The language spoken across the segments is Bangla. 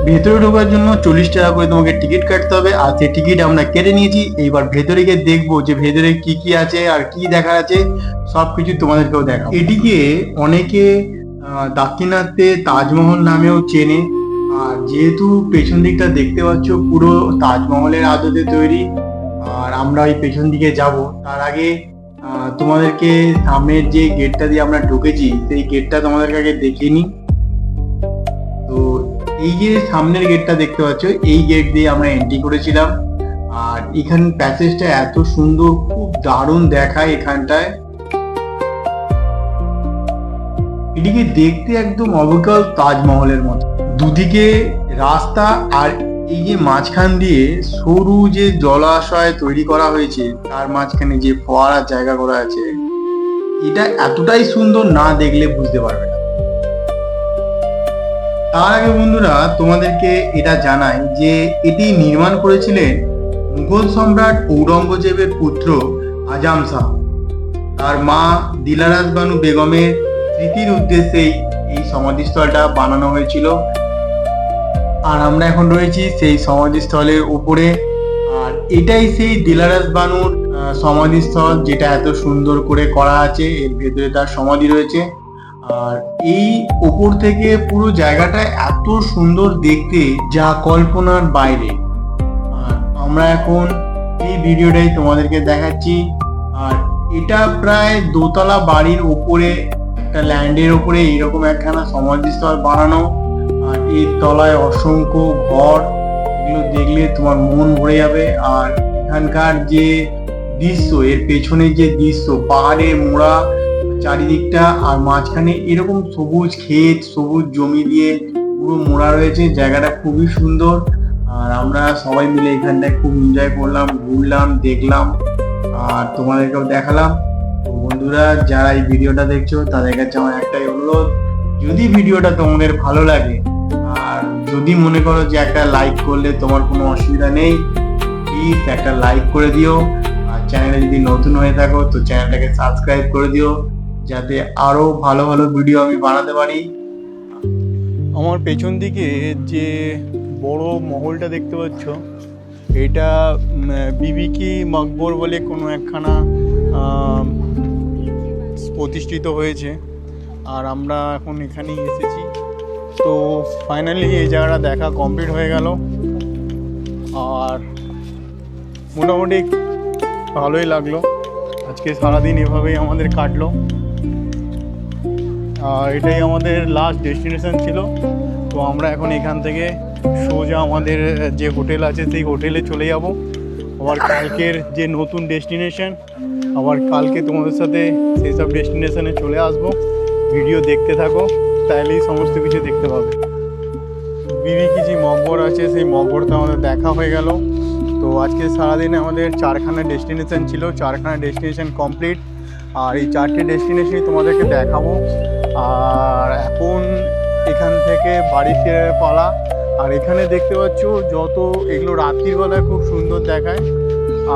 ভেতরে ঢোকার জন্য 40 টাকা করে তোমাকে টিকিট কাটতে হবে, আর সেই টিকিট আমরা কেটে নিয়েছি। এইবার ভেতরে গিয়ে দেখবো যে ভেতরে কি কি আছে আর কি দেখার আছে, সবকিছু তোমাদেরকেও দেখাবো। এটিকে অনেকে দাক্ষিণাত্যে তাজমহল নামেও চেনে। আর যেহেতু পেছন দিকটা দেখতে পাচ্ছ পুরো তাজমহলের আদলে তৈরি, আর আমরা ওই পেছন দিকে যাব তার আগে তোমাদেরকে সামনের যে গেটটা দিয়ে আমরা ঢুকেছি সেই গেটটা তোমাদেরকে আগে দেখিয়ে নিই। তো এই যে সামনের গেটটা দেখতে পাচ্ছ, এই গেট দিয়ে আমরা এন্ট্রি করেছিলাম। আর এখানে প্যাসেজটা এত সুন্দর, খুব দারুণ দেখায় এখানটায়। এটিকে দেখতে একদম অবিকল তাজমহলের মতো। দুদিকে রাস্তা, আর এই যে মাঝখান দিয়ে সরু যে জলাশয় তৈরি করা হয়েছে, তার মাঝখানে যে ফোয়ারার জায়গা করা আছে, এটা এতটাই সুন্দর, না দেখলে বুঝতে পারবে না। তার আগে বন্ধুরা তোমাদেরকে এটা জানাই যে এটি নির্মাণ করেছিলেন মুঘল সম্রাট ঔরঙ্গজেবের পুত্র আজম শাহ। তার মা দিলারাস বানু বেগমের স্মৃতির উদ্দেশ্যেই এই সমাধিস্থলটা বানানো হয়েছিল। আর আমরা এখন রয়েছি সেই সমাধিস্থলের উপরে। আর এটাই সেই দিলারাস বানুর সমাধিস্থল, যেটা এত সুন্দর করে করা আছে। এর ভেতরে তার সমাধি রয়েছে। আর এই উপর থেকে পুরো জায়গাটা এত সুন্দর দেখতে, যা কল্পনার বাইরে। আর আমরা এখন এই ভিডিওটাই তোমাদেরকে দেখাচ্ছি। আর এটা প্রায় দোতলা বাড়ির উপরে, একটা ল্যান্ডের উপরে এরকম একখানা সমাধিস্থল বানানো। আর এর তলায় অসংখ্য ঘর, এগুলো দেখলে তোমার মন ভরে যাবে। আর এখানকার যে দৃশ্য, এর পেছনে যে দৃশ্য, পাহাড়ে মোড়া চারিদিকটা, আর মাঝখানে এরকম সবুজ ক্ষেত, সবুজ জমি দিয়ে পুরো মোড়া রয়েছে। জায়গাটা খুবই সুন্দর। আর আমরা সবাই মিলে এখানটায় খুব এনজয় করলাম, ঘুরলাম, দেখলাম, আর তোমাদেরকেও দেখালাম। তো বন্ধুরা, যারা এই ভিডিওটা দেখছো তাদের কাছে আমার একটাই অনুরোধ, যদি ভিডিওটা তোমাদের ভালো লাগে, আর যদি মনে করো যে একটা লাইক করলে তোমার কোনো অসুবিধা নেই, প্লিজ একটা লাইক করে দিও। আর চ্যানেলে যদি নতুন হয়ে থাকো তো চ্যানেলটাকে সাবস্ক্রাইব করে দিও, যাতে আরো ভালো ভালো ভিডিও আমি বানাতে পারি। আমার পেছন দিকে যে বড় মহলটা দেখতে পাচ্ছ, এটা বিবি কি মকবর বলে কোনো একখানা প্রতিষ্ঠিত হয়েছে। আর আমরা এখন এখানেই এসেছি। তো ফাইনালি এই জায়গাটা দেখা কমপ্লিট হয়ে গেল। আর মোটামুটি ভালোই লাগলো। আজকে সারাদিন এভাবেই আমাদের কাটলো। আর এটাই আমাদের লাস্ট ডেস্টিনেশন ছিল। তো আমরা এখন এখান থেকে সোজা আমাদের যে হোটেল আছে সেই হোটেলে চলে যাব। আবার কালকের যে নতুন ডেস্টিনেশন, আবার কালকে তোমাদের সাথে সেই সব ডেস্টিনেশনে চলে আসবো। ভিডিও দেখতে থাকো, তাহলেই সমস্ত কিছু দেখতে পাবে। বিবি কি যে মকবর আছে, সেই মকবরটা আমাদের দেখা হয়ে গেল। তো আজকে সারাদিনে আমাদের 4খানা ডেস্টিনেশন ছিল, 4খানা ডেস্টিনেশন কমপ্লিট। আর এই 4টে ডেস্টিনেশনই তোমাদেরকে দেখাবো। আর এখন এখান থেকে বাড়ি ফেরার পালা। আর এখানে দেখতে পাচ্ছ যত এগুলো রাত্রির বেলায় খুব সুন্দর দেখায়।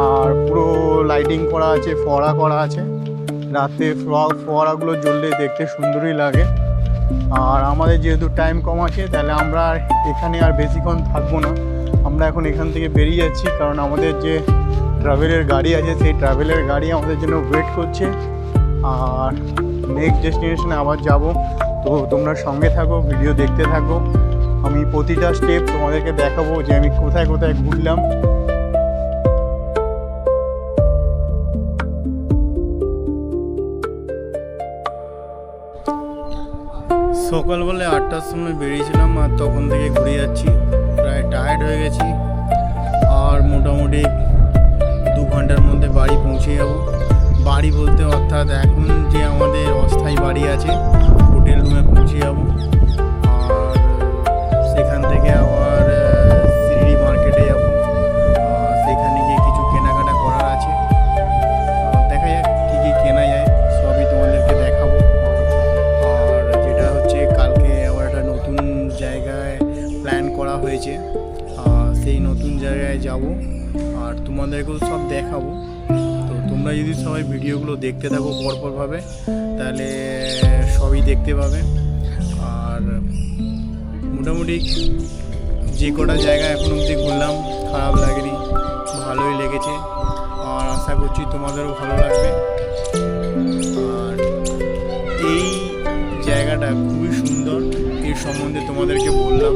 আর পুরো লাইটিং করা আছে, ফোয়ারা করা আছে। রাতে ফোয়ারাগুলো জ্বললে দেখতে সুন্দরই লাগে। আর আমাদের যেহেতু টাইম কম আছে, তাহলে আমরা এখানে আর বেশিক্ষণ থাকবো না। আমরা এখন এখান থেকে বেরিয়ে যাচ্ছি, কারণ আমাদের যে ট্রাভেলের গাড়ি আছে সেই ট্রাভেলের গাড়ি আমাদের জন্য ওয়েট করছে। আর নেক্সট ডেস্টিনেশনে আবার যাব। তো তোমরা সঙ্গে থাকো, ভিডিও দেখতে থাকো। আমি প্রতিটা স্টেপ তোমাদেরকে দেখাবো যে আমি কোথায় কোথায় ঘুরলাম। সকালবেলা 8টার সময় বেরিয়েছিলাম, আর তখন থেকে ঘুরে যাচ্ছি। প্রায় টায়ার্ড হয়ে গেছি। আর মোটামুটি 2 ঘন্টার মধ্যে বাড়ি পৌঁছে যাব। বাড়ি বলতে অর্থাৎ এখন যে আমাদের অস্থায়ী বাড়ি আছে, হোটেল রুমে পৌঁছে যাব। আর সেখান থেকে আবার সিঁড়ি মার্কেটে যাব। সেখানে গিয়ে কিছু কেনাকাটা করার আছে। দেখা যাক কী কী কেনা যায়, সবই তোমাদেরকে দেখাবো। আর যেটা হচ্ছে কালকে আবার একটা নতুন জায়গায় প্ল্যান করা হয়েছে, সেই নতুন জায়গায় যাব। আর তোমাদেরকেও সব দেখাবো। তো তোমরা যদি সবাই ভিডিওগুলো দেখতে থাকো পরপরভাবে, তাহলে সবই দেখতে পাবে। আর মোটামুটি যে কটা জায়গা এখন অবধি ঘুরলাম খারাপ লাগেনি, ভালোই লেগেছে। আর আশা করছি তোমাদেরও ভালো লাগবে। আর এই জায়গাটা খুবই সুন্দর, এর সম্বন্ধে তোমাদেরকে বললাম।